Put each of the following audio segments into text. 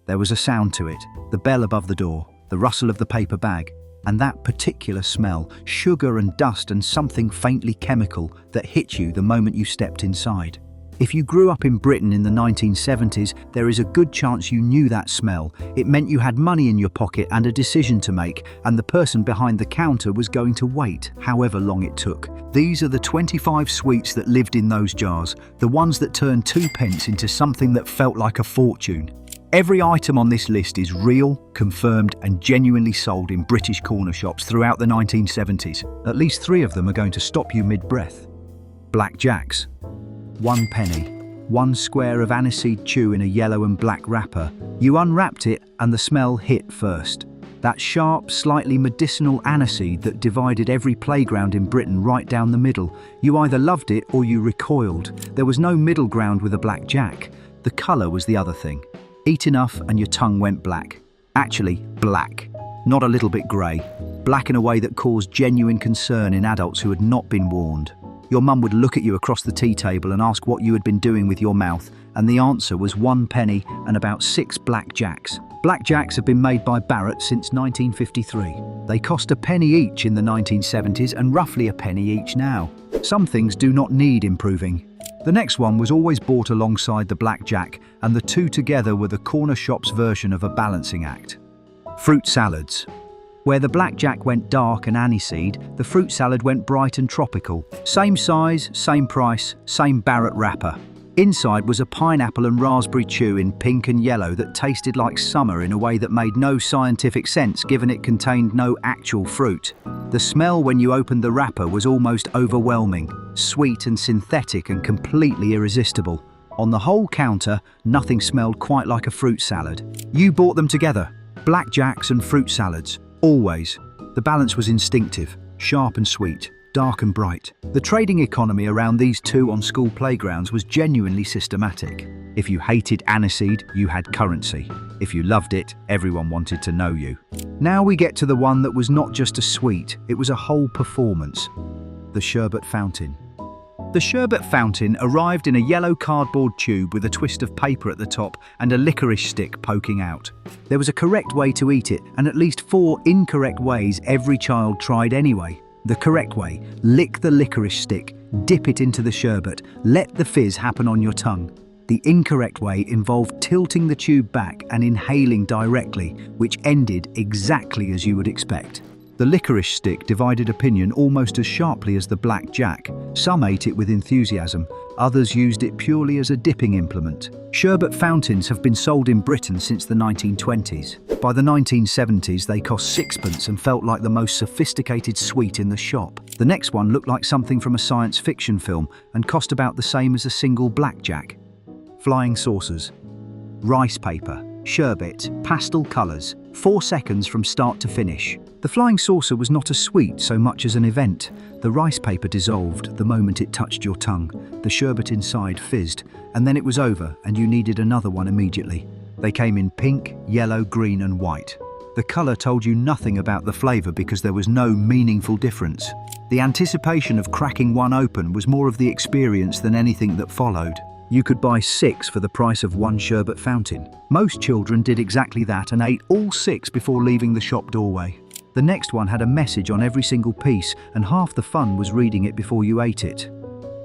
There was a sound to it, the bell above the door, the rustle of the paper bag, and that particular smell, sugar and dust and something faintly chemical that hit you the moment you stepped inside. If you grew up in Britain in the 1970s, there is a good chance you knew that smell. It meant you had money in your pocket and a decision to make, and the person behind the counter was going to wait, however long it took. These are the 25 sweets that lived in those jars, the ones that turned 2p into something that felt like a fortune. Every item on this list is real, confirmed, and genuinely sold in British corner shops throughout the 1970s. At least 3 of them are going to stop you mid-breath. Black Jacks. 1 penny. 1 square of aniseed chew in a yellow and black wrapper. You unwrapped it and the smell hit first. That sharp, slightly medicinal aniseed that divided every playground in Britain right down the middle. You either loved it or you recoiled. There was no middle ground with a Black Jack. The colour was the other thing. Eat enough and your tongue went black. Actually, black. Not a little bit grey. Black in a way that caused genuine concern in adults who had not been warned. Your mum would look at you across the tea table and ask what you had been doing with your mouth, and the answer was 1 penny and about 6 Black Jacks. Black Jacks have been made by Barrett since 1953. They cost a penny each in the 1970s and roughly a penny each now. Some things do not need improving. The next one was always bought alongside the Black Jack, and the two together were the corner shop's version of a balancing act. Fruit salads. Where the Black Jack went dark and aniseed, the fruit salad went bright and tropical. Same size, same price, same Barrett wrapper. Inside was a pineapple and raspberry chew in pink and yellow that tasted like summer in a way that made no scientific sense given it contained no actual fruit. The smell when you opened the wrapper was almost overwhelming, sweet and synthetic and completely irresistible. On the whole counter, nothing smelled quite like a fruit salad. You bought them together, Black Jacks and fruit salads. Always. The balance was instinctive, sharp and sweet, dark and bright. The trading economy around these two on school playgrounds was genuinely systematic. If you hated aniseed, you had currency. If you loved it, everyone wanted to know you. Now we get to the one that was not just a sweet, it was a whole performance. The sherbet fountain. The sherbet fountain arrived in a yellow cardboard tube with a twist of paper at the top and a licorice stick poking out. There was a correct way to eat it and at least 4 incorrect ways every child tried anyway. The correct way: lick the licorice stick, dip it into the sherbet, let the fizz happen on your tongue. The incorrect way involved tilting the tube back and inhaling directly, which ended exactly as you would expect. The licorice stick divided opinion almost as sharply as the Black Jack. Some ate it with enthusiasm, others used it purely as a dipping implement. Sherbet fountains have been sold in Britain since the 1920s. By the 1970s, they cost 6p and felt like the most sophisticated sweet in the shop. The next one looked like something from a science fiction film and cost about the same as a single Black Jack. Flying saucers. Rice paper, sherbet, pastel colours, 4 seconds from start to finish. The flying saucer was not a sweet so much as an event. The rice paper dissolved the moment it touched your tongue. The sherbet inside fizzed, and then it was over and you needed another one immediately. They came in pink, yellow, green and white. The colour told you nothing about the flavour because there was no meaningful difference. The anticipation of cracking one open was more of the experience than anything that followed. You could buy 6 for the price of 1 sherbet fountain. Most children did exactly that and ate all 6 before leaving the shop doorway. The next one had a message on every single piece, and half the fun was reading it before you ate it.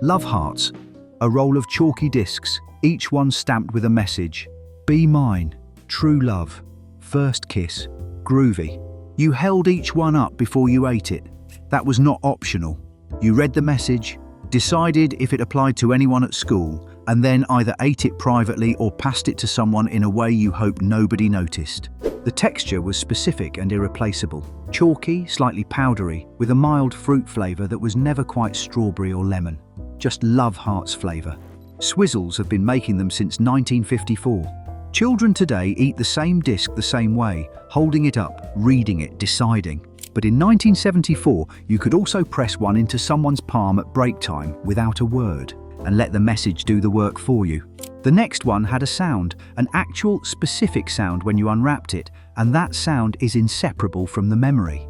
Love hearts. A roll of chalky discs, each one stamped with a message. Be mine. True love. First kiss. Groovy. You held each one up before you ate it. That was not optional. You read the message, decided if it applied to anyone at school, and then either ate it privately or passed it to someone in a way you hoped nobody noticed. The texture was specific and irreplaceable. Chalky, slightly powdery, with a mild fruit flavour that was never quite strawberry or lemon. Just love hearts flavour. Swizzles have been making them since 1954. Children today eat the same disc the same way, holding it up, reading it, deciding. But in 1974, you could also press one into someone's palm at break time without a word, and let the message do the work for you. The next one had a sound, an actual specific sound when you unwrapped it, and that sound is inseparable from the memory.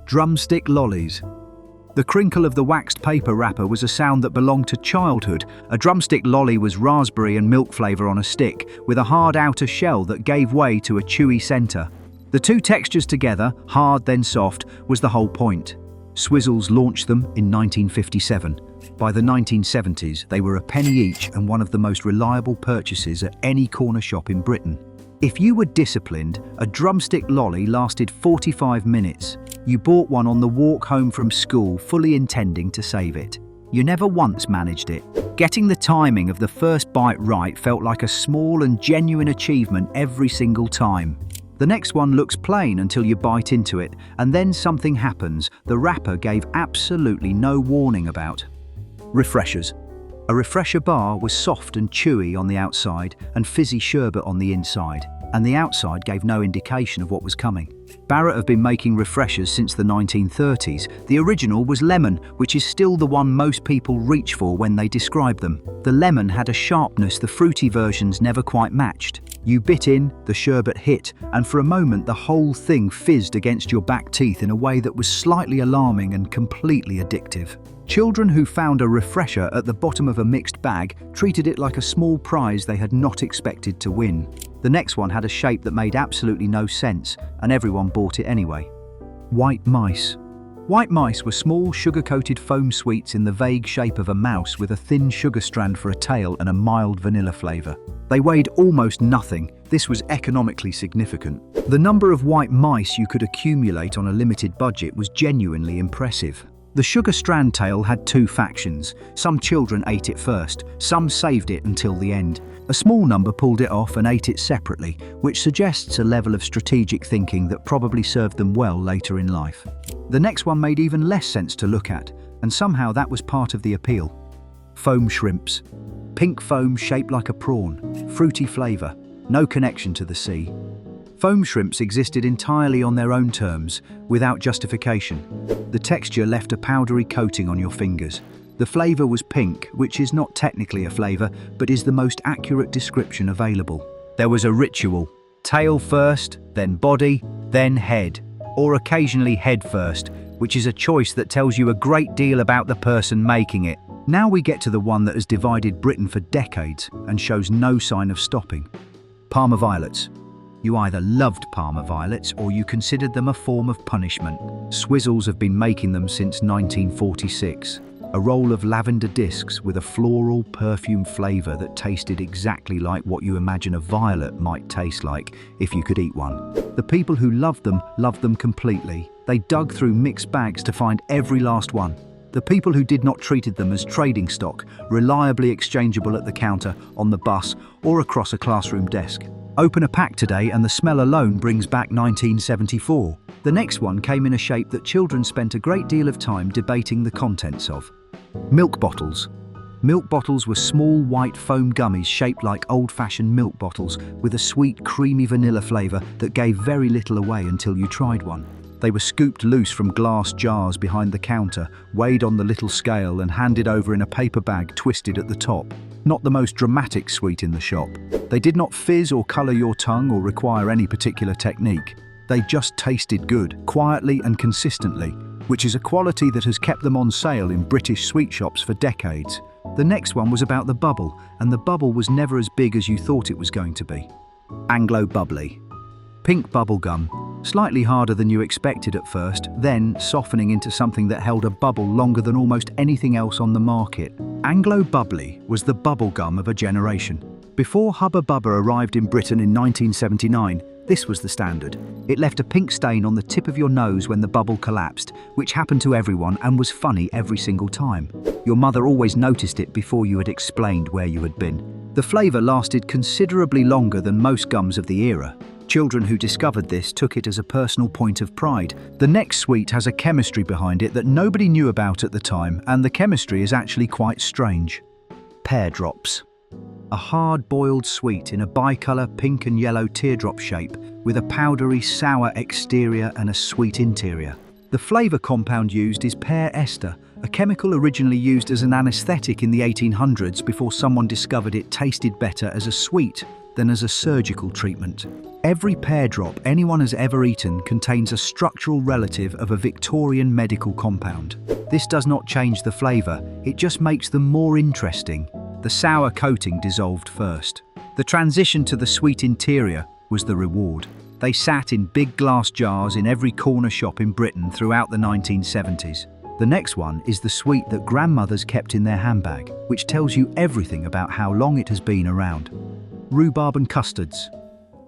Drumstick lollies. The crinkle of the waxed paper wrapper was a sound that belonged to childhood. A drumstick lolly was raspberry and milk flavour on a stick, with a hard outer shell that gave way to a chewy centre. The two textures together, hard then soft, was the whole point. Swizzles launched them in 1957. By the 1970s, they were a penny each and one of the most reliable purchases at any corner shop in Britain. If you were disciplined, a drumstick lolly lasted 45 minutes. You bought one on the walk home from school, fully intending to save it. You never once managed it. Getting the timing of the first bite right felt like a small and genuine achievement every single time. The next one looks plain until you bite into it, and then something happens the wrapper gave absolutely no warning about. Refreshers. A refresher bar was soft and chewy on the outside and fizzy sherbet on the inside, and the outside gave no indication of what was coming. Barrett have been making refreshers since the 1930s. The original was lemon, which is still the one most people reach for when they describe them. The lemon had a sharpness the fruity versions never quite matched. You bit in, the sherbet hit, and for a moment the whole thing fizzed against your back teeth in a way that was slightly alarming and completely addictive. Children who found a refresher at the bottom of a mixed bag treated it like a small prize they had not expected to win. The next one had a shape that made absolutely no sense, and everyone bought it anyway. White mice. White mice were small, sugar-coated foam sweets in the vague shape of a mouse with a thin sugar strand for a tail and a mild vanilla flavour. They weighed almost nothing. This was economically significant. The number of white mice you could accumulate on a limited budget was genuinely impressive. The sugar strand tail had two factions. Some children ate it first, some saved it until the end. A small number pulled it off and ate it separately, which suggests a level of strategic thinking that probably served them well later in life. The next one made even less sense to look at, and somehow that was part of the appeal. Foam shrimps. Pink foam shaped like a prawn, fruity flavour, no connection to the sea. Foam shrimps existed entirely on their own terms, without justification. The texture left a powdery coating on your fingers. The flavour was pink, which is not technically a flavour, but is the most accurate description available. There was a ritual. Tail first, then body, then head. Or occasionally head first, which is a choice that tells you a great deal about the person making it. Now we get to the one that has divided Britain for decades and shows no sign of stopping. Parma violets. You either loved Parma violets or you considered them a form of punishment. Swizzles have been making them since 1946. A roll of lavender discs with a floral perfume flavour that tasted exactly like what you imagine a violet might taste like if you could eat one. The people who loved them completely. They dug through mixed bags to find every last one. The people who did not treated them as trading stock, reliably exchangeable at the counter, on the bus, or across a classroom desk. Open a pack today and the smell alone brings back 1974. The next one came in a shape that children spent a great deal of time debating the contents of. Milk bottles. Milk bottles were small white foam gummies shaped like old-fashioned milk bottles with a sweet creamy vanilla flavour that gave very little away until you tried one. They were scooped loose from glass jars behind the counter, weighed on the little scale and handed over in a paper bag twisted at the top. Not the most dramatic sweet in the shop. They did not fizz or colour your tongue or require any particular technique. They just tasted good, quietly and consistently, which is a quality that has kept them on sale in British sweet shops for decades. The next one was about the bubble, and the bubble was never as big as you thought it was going to be. Anglo Bubbly. Pink bubble gum, slightly harder than you expected at first, then softening into something that held a bubble longer than almost anything else on the market. Anglo Bubbly was the bubble gum of a generation. Before Hubba Bubba arrived in Britain in 1979, this was the standard. It left a pink stain on the tip of your nose when the bubble collapsed, which happened to everyone and was funny every single time. Your mother always noticed it before you had explained where you had been. The flavour lasted considerably longer than most gums of the era. Children who discovered this took it as a personal point of pride. The next sweet has a chemistry behind it that nobody knew about at the time, and the chemistry is actually quite strange. Pear drops. A hard-boiled sweet in a bicolour pink and yellow teardrop shape with a powdery sour exterior and a sweet interior. The flavour compound used is pear ester, a chemical originally used as an anaesthetic in the 1800s before someone discovered it tasted better as a sweet than as a surgical treatment. Every pear drop anyone has ever eaten contains a structural relative of a Victorian medical compound. This does not change the flavour, it just makes them more interesting. The sour coating dissolved first. The transition to the sweet interior was the reward. They sat in big glass jars in every corner shop in Britain throughout the 1970s. The next one is the sweet that grandmothers kept in their handbag, which tells you everything about how long it has been around. Rhubarb and custards.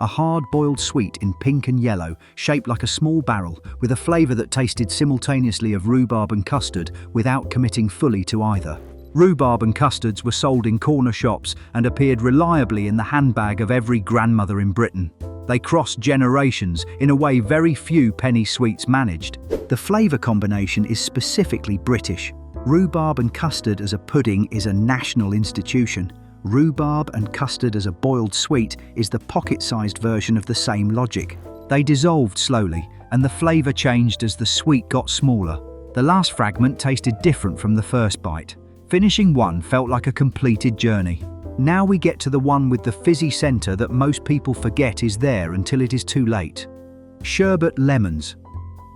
A hard-boiled sweet in pink and yellow, shaped like a small barrel, with a flavour that tasted simultaneously of rhubarb and custard without committing fully to either. Rhubarb and custards were sold in corner shops and appeared reliably in the handbag of every grandmother in Britain. They crossed generations in a way very few penny sweets managed. The flavour combination is specifically British. Rhubarb and custard as a pudding is a national institution. Rhubarb and custard as a boiled sweet is the pocket-sized version of the same logic. They dissolved slowly, and the flavour changed as the sweet got smaller. The last fragment tasted different from the first bite. Finishing one felt like a completed journey. Now we get to the one with the fizzy centre that most people forget is there until it is too late. Sherbet lemons.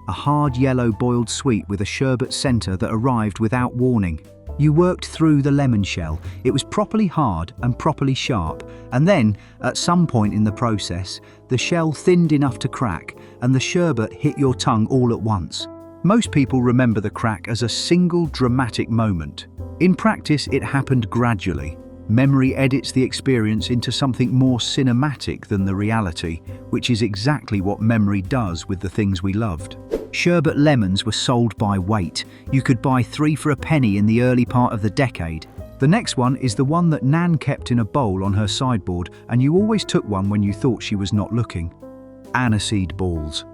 A hard yellow boiled sweet with a sherbet centre that arrived without warning. You worked through the lemon shell. It was properly hard and properly sharp, and then, at some point in the process, the shell thinned enough to crack, and the sherbet hit your tongue all at once. Most people remember the crack as a single dramatic moment. In practice, it happened gradually. Memory edits the experience into something more cinematic than the reality, which is exactly what memory does with the things we loved. Sherbet lemons were sold by weight. You could buy 3 for a penny in the early part of the decade. The next one is the one that Nan kept in a bowl on her sideboard, and you always took one when you thought she was not looking. Aniseed balls.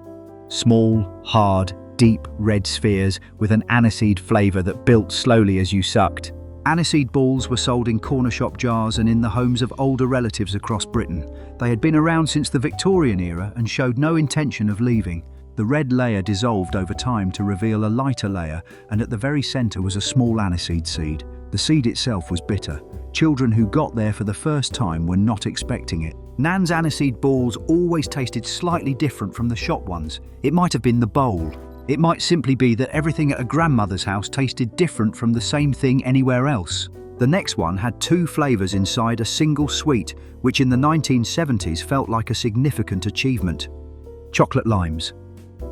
Small, hard, deep red spheres with an aniseed flavour that built slowly as you sucked. Aniseed balls were sold in corner shop jars and in the homes of older relatives across Britain. They had been around since the Victorian era and showed no intention of leaving. The red layer dissolved over time to reveal a lighter layer, and at the very centre was a small aniseed seed. The seed itself was bitter. Children who got there for the first time were not expecting it. Nan's aniseed balls always tasted slightly different from the shop ones. It might have been the bowl. It might simply be that everything at a grandmother's house tasted different from the same thing anywhere else. The next one had 2 flavours inside a single sweet, which in the 1970s felt like a significant achievement. Chocolate limes.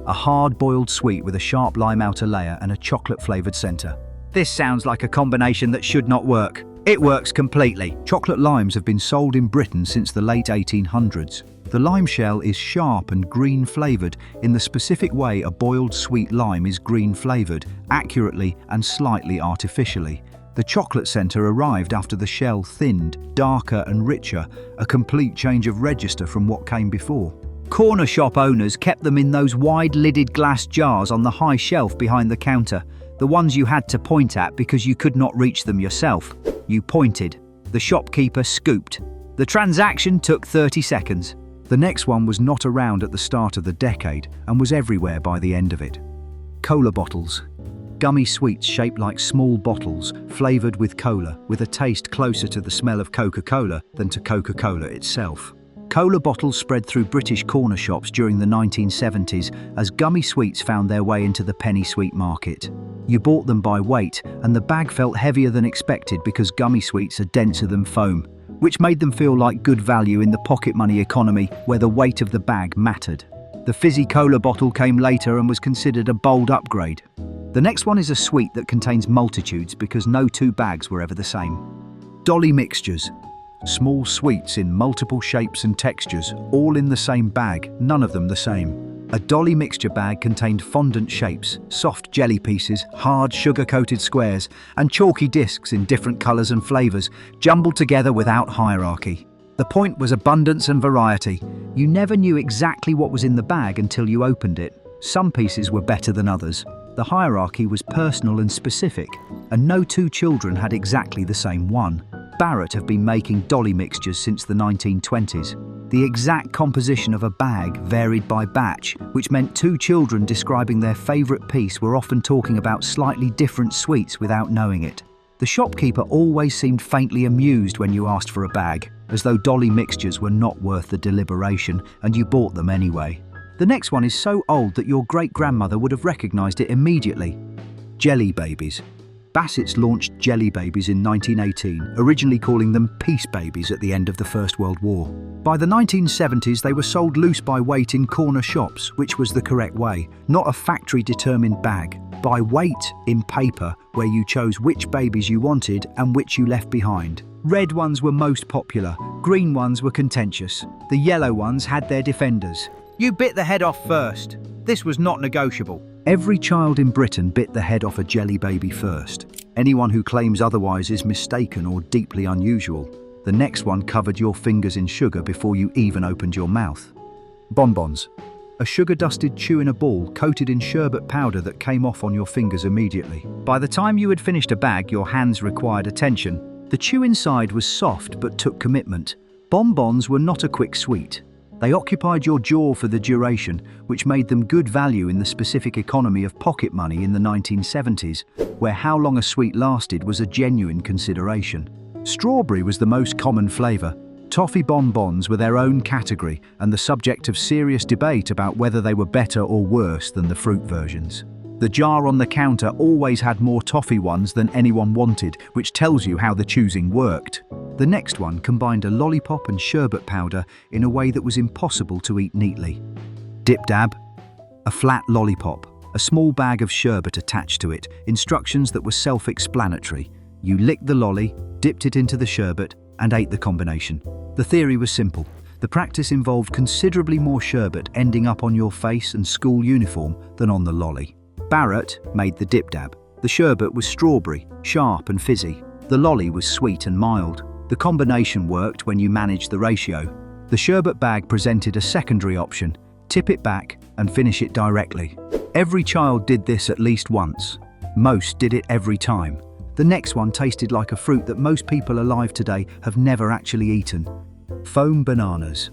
A hard-boiled sweet with a sharp lime outer layer and a chocolate-flavoured centre. This sounds like a combination that should not work. It works completely. Chocolate limes have been sold in Britain since the late 1800s. The lime shell is sharp and green flavoured in the specific way a boiled sweet lime is green flavoured, accurately and slightly artificially. The chocolate centre arrived after the shell thinned, darker and richer, a complete change of register from what came before. Corner shop owners kept them in those wide-lidded glass jars on the high shelf behind the counter, the ones you had to point at because you could not reach them yourself. You pointed. The shopkeeper scooped. The transaction took 30 seconds. The next one was not around at the start of the decade and was everywhere by the end of it. Cola bottles. Gummy sweets shaped like small bottles, flavoured with cola, with a taste closer to the smell of Coca-Cola than to Coca-Cola itself. Cola bottles spread through British corner shops during the 1970s as gummy sweets found their way into the penny sweet market. You bought them by weight, and the bag felt heavier than expected because gummy sweets are denser than foam, which made them feel like good value in the pocket money economy where the weight of the bag mattered. The fizzy cola bottle came later and was considered a bold upgrade. The next one is a sweet that contains multitudes because no 2 bags were ever the same. Dolly mixtures. Small sweets in multiple shapes and textures, all in the same bag, none of them the same. A Dolly mixture bag contained fondant shapes, soft jelly pieces, hard sugar-coated squares, and chalky discs in different colours and flavours, jumbled together without hierarchy. The point was abundance and variety. You never knew exactly what was in the bag until you opened it. Some pieces were better than others. The hierarchy was personal and specific, and no 2 children had exactly the same one. Barrett have been making Dolly mixtures since the 1920s. The exact composition of a bag varied by batch, which meant 2 children describing their favourite piece were often talking about slightly different sweets without knowing it. The shopkeeper always seemed faintly amused when you asked for a bag. as though dolly mixtures were not worth the deliberation, and you bought them anyway. The next one is so old that your great-grandmother would have recognized it immediately. Jelly babies. Bassett's launched Jelly Babies in 1918, originally calling them Peace Babies at the end of the First World War. By the 1970s, they were sold loose by weight in corner shops, which was the correct way, not a factory-determined bag. By weight in paper, where you chose which babies you wanted and which you left behind. Red ones were most popular, green ones were contentious. The yellow ones had their defenders. You bit the head off first. This was not negotiable. Every child in Britain bit the head off a jelly baby first. Anyone who claims otherwise is mistaken or deeply unusual. The next one covered your fingers in sugar before you even opened your mouth. Bonbons. A sugar-dusted chew in a ball coated in sherbet powder that came off on your fingers immediately. By the time you had finished a bag, your hands required attention. The chew inside was soft but took commitment. Bonbons were not a quick sweet. They occupied your jaw for the duration, which made them good value in the specific economy of pocket money in the 1970s, where how long a sweet lasted was a genuine consideration. Strawberry was the most common flavour. Toffee bonbons were their own category and the subject of serious debate about whether they were better or worse than the fruit versions. The jar on the counter always had more toffee ones than anyone wanted, which tells you how the choosing worked. The next one combined a lollipop and sherbet powder in a way that was impossible to eat neatly. Dip Dab. A flat lollipop, a small bag of sherbet attached to it, instructions that were self-explanatory. You licked the lolly, dipped it into the sherbet, and ate the combination. The theory was simple. The practice involved considerably more sherbet ending up on your face and school uniform than on the lolly. Barrett made the Dip Dab. The sherbet was strawberry, sharp and fizzy. The lolly was sweet and mild. The combination worked when you managed the ratio. The sherbet bag presented a secondary option: tip it back and finish it directly. Every child did this at least once. Most did it every time. The next one tasted like a fruit that most people alive today have never actually eaten. Foam bananas.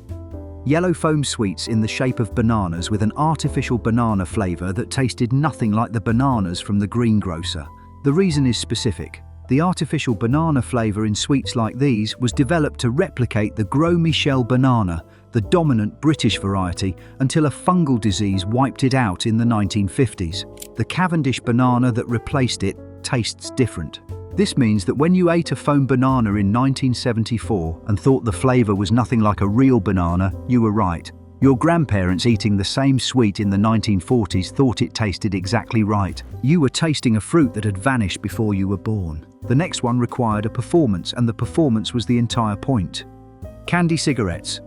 Yellow foam sweets in the shape of bananas with an artificial banana flavour that tasted nothing like the bananas from the greengrocer. The reason is specific. The artificial banana flavour in sweets like these was developed to replicate the Gros Michel banana, the dominant British variety, until a fungal disease wiped it out in the 1950s. The Cavendish banana that replaced it tastes different. This means that when you ate a foam banana in 1974 and thought the flavour was nothing like a real banana, you were right. Your grandparents eating the same sweet in the 1940s thought it tasted exactly right. You were tasting a fruit that had vanished before you were born. The next one required a performance, and the performance was the entire point. Candy cigarettes.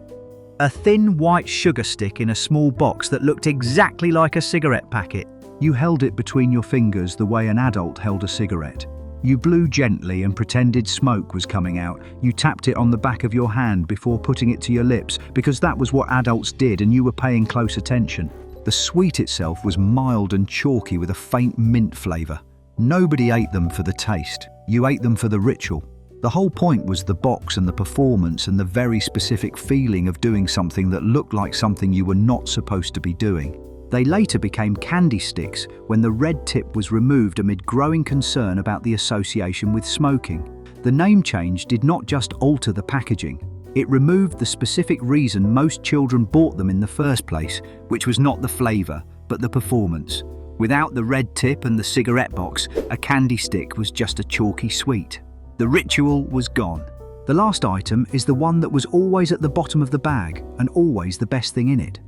A thin white sugar stick in a small box that looked exactly like a cigarette packet. You held it between your fingers the way an adult held a cigarette. You blew gently and pretended smoke was coming out. You tapped it on the back of your hand before putting it to your lips, because that was what adults did and you were paying close attention. The sweet itself was mild and chalky with a faint mint flavour. Nobody ate them for the taste. You ate them for the ritual. The whole point was the box and the performance and the very specific feeling of doing something that looked like something you were not supposed to be doing. They later became candy sticks when the red tip was removed amid growing concern about the association with smoking. The name change did not just alter the packaging, it removed the specific reason most children bought them in the first place, which was not the flavour, but the performance. Without the red tip and the cigarette box, a candy stick was just a chalky sweet. The ritual was gone. The last item is the one that was always at the bottom of the bag and always the best thing in it.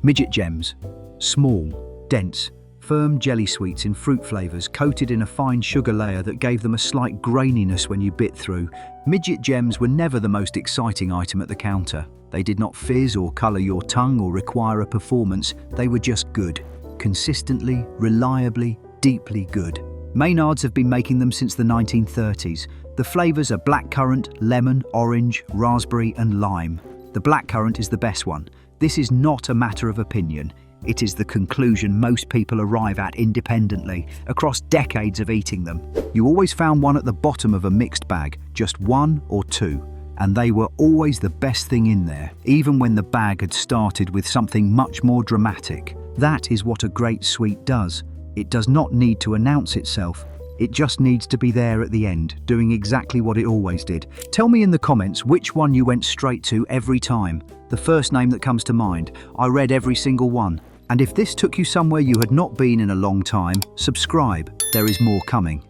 Midget gems. Small, dense, firm jelly sweets in fruit flavours coated in a fine sugar layer that gave them a slight graininess when you bit through. Midget gems were never the most exciting item at the counter. They did not fizz or colour your tongue or require a performance. They were just good. Consistently, reliably, deeply good. Maynards have been making them since the 1930s. The flavours are blackcurrant, lemon, orange, raspberry and lime. The blackcurrant is the best one. This is not a matter of opinion. It is the conclusion most people arrive at independently, across decades of eating them. You always found one at the bottom of a mixed bag, just one or two, and they were always the best thing in there, even when the bag had started with something much more dramatic. That is what a great sweet does. It does not need to announce itself. It just needs to be there at the end, doing exactly what it always did. Tell me in the comments which one you went straight to every time. The first name that comes to mind. I read every single one. And if this took you somewhere you had not been in a long time, subscribe. There is more coming.